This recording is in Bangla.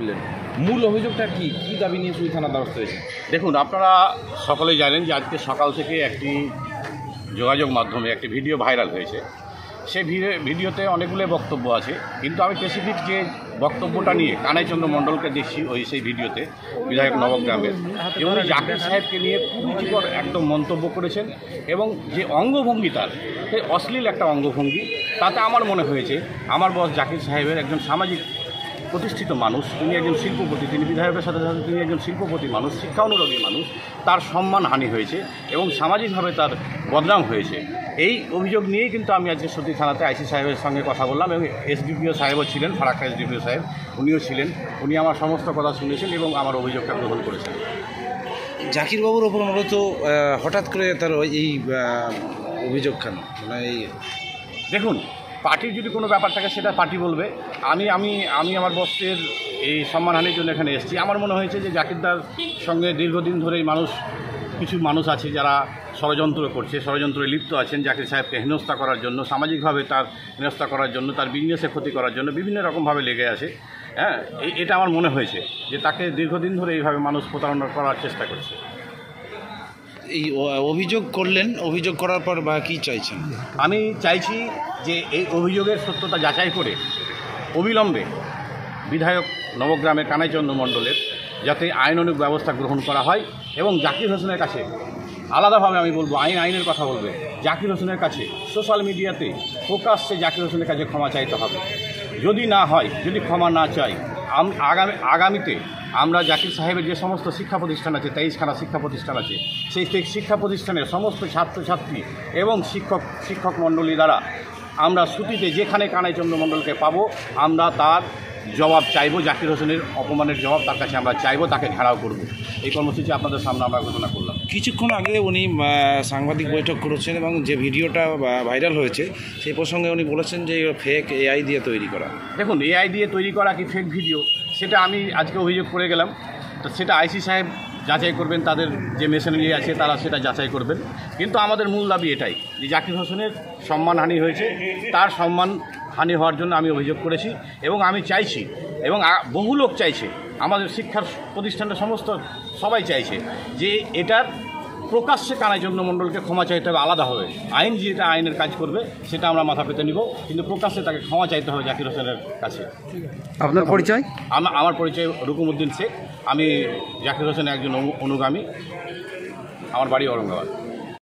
করলেন, মূল অভিযোগটা কি কি দাবি নিয়ে সুই থানা দ্বারস্থ হয়েছে? দেখুন, আপনারা সকলেই জানেন যে আজকে সকাল থেকে একটি যোগাযোগ মাধ্যমে একটি ভিডিও ভাইরাল হয়েছে। সেই ভিডিওতে অনেকগুলো বক্তব্য আছে, কিন্তু আমি স্পেসিফিক যে বক্তব্যটা নিয়ে কানাইচন্দ্র মণ্ডলকে দেখছি সেই ভিডিওতে বিধায়ক নবগ্রামের, এবং জাকির সাহেবকে নিয়ে কুরুচিকর একদম মন্তব্য করেছেন, এবং যে অঙ্গভঙ্গি তার সেই অশ্লীল একটা অঙ্গভঙ্গি, তাতে আমার মনে হয়েছে আমার বস জাকির সাহেবের একজন সামাজিক প্রতিষ্ঠিত মানুষ, তিনি একজন শিল্পপতি, তিনি বিধায়কের সাথে সাথে তিনি একজন শিল্পপতি মানুষ, শিক্ষা অনুরাগী মানুষ, তার সম্মানহানি হয়েছে এবং সামাজিকভাবে তার বদনাম হয়েছে। এই অভিযোগ নিয়েই কিন্তু আমি আজকে সতী থানাতে আইসি সাহেবের সঙ্গে কথা বললাম, এবং এসডিপিও সাহেবও ছিলেন, ফারাক্কা এসডিপিও সাহেব উনিও ছিলেন। উনি আমার সমস্ত কথা শুনেছেন এবং আমার অভিযোগটা গ্রহণ করেছেন। জাকির বাবুর ওপর মূলত হঠাৎ করে তার এই অভিযোগ কেন? মানে দেখুন, পার্টির যদি কোনো ব্যাপার থাকে সেটা পার্টি বলবে। আমি আমার বসের এই সম্মানহানির জন্য এখানে এসেছি। আমার মনে হয়েছে যে জাকিরদার সঙ্গে দীর্ঘদিন ধরেই কিছু মানুষ আছে যারা ষড়যন্ত্র করছে, ষড়যন্ত্রে লিপ্ত আছেন জাকির সাহেবকে হেনস্থা করার জন্য, সামাজিকভাবে তার হেনস্থা করার জন্য, তার বিজনেসে ক্ষতি করার জন্য বিভিন্ন রকমভাবে লেগে আছে। হ্যাঁ, এটা আমার মনে হয়েছে যে তাকে দীর্ঘদিন ধরে এইভাবে মানুষ প্রতারণা করার চেষ্টা করছে। এই অভিযোগ করলেন, অভিযোগ করার পর বা কী চাইছেন? আমি চাইছি যে এই অভিযোগের সত্যতা যাচাই করে অবিলম্বে বিধায়ক নবগ্রামের কানাইচন্দ্র মণ্ডলের যাতে আইনানুগ ব্যবস্থা গ্রহণ করা হয়, এবং জাকির হোসেনের কাছে আলাদাভাবে আমি বলবো, আইনের কথা বলবে, জাকির হোসেনের কাছে সোশ্যাল মিডিয়াতে প্রকাশ্যে জাকির হোসেনের কাছে ক্ষমা চাইতে হবে। যদি না হয়, যদি ক্ষমা না চাই, আগামীতে আমরা জাকির সাহেবের যে সমস্ত শিক্ষা প্রতিষ্ঠান আছে, 23খানা শিক্ষা প্রতিষ্ঠান আছে, সেই শিক্ষা প্রতিষ্ঠানের সমস্ত ছাত্রছাত্রী এবং শিক্ষক মণ্ডলী দ্বারা আমরা ছুটিতে যেখানে কানাইচন্দ্র মণ্ডলকে পাবো, আমরা তার জবাব চাইব, জাকির হোসেনের অপমানের জবাব তার কাছে আমরা চাইব, তাকে ঘেরাও করব। এই কর্মসূচি আপনাদের সামনে আমরা ঘোষণা করলাম। কিছুক্ষণ আগে উনি সাংবাদিক বৈঠক করেছেন এবং যে ভিডিওটা ভাইরাল হয়েছে সেই প্রসঙ্গে উনি বলেছেন যে ফেক এআই দিয়ে তৈরি করা। দেখুন, এআই দিয়ে তৈরি করা কি ফেক ভিডিও, সেটা আমি আজকে অভিযোগ করে গেলাম, তো সেটা আইসি সাহেব যাচাই করবেন, তাদের যে মেশিনারি আছে তারা সেটা যাচাই করবেন। কিন্তু আমাদের মূল দাবি এটাই যে জাকির হোসেনের সম্মানহানি হয়েছে, তার সম্মানহানি হওয়ার জন্য আমি অভিযোগ করেছি, এবং আমি চাইছি, এবং বহু লোক চাইছে, আমাদের শিক্ষার প্রতিষ্ঠানের সমস্ত সবাই চাইছে যে এটার প্রকাশ্যে কানাইচন্দ্র মণ্ডলকে ক্ষমা চাইতে হবে আলাদাভাবে। আইন যেটা আইনের কাজ করবে সেটা আমরা মাথা পেতে নিব, কিন্তু প্রকাশ্যে তাকে ক্ষমা চাইতে হবে জাকির হোসেনের কাছে। আপনার পরিচয়? আমার পরিচয় রুকুমউদ্দিন শেখ। আমি জাকির হোসেনের একজন অনুগামী। আমার বাড়ি ঔরঙ্গাবাদ।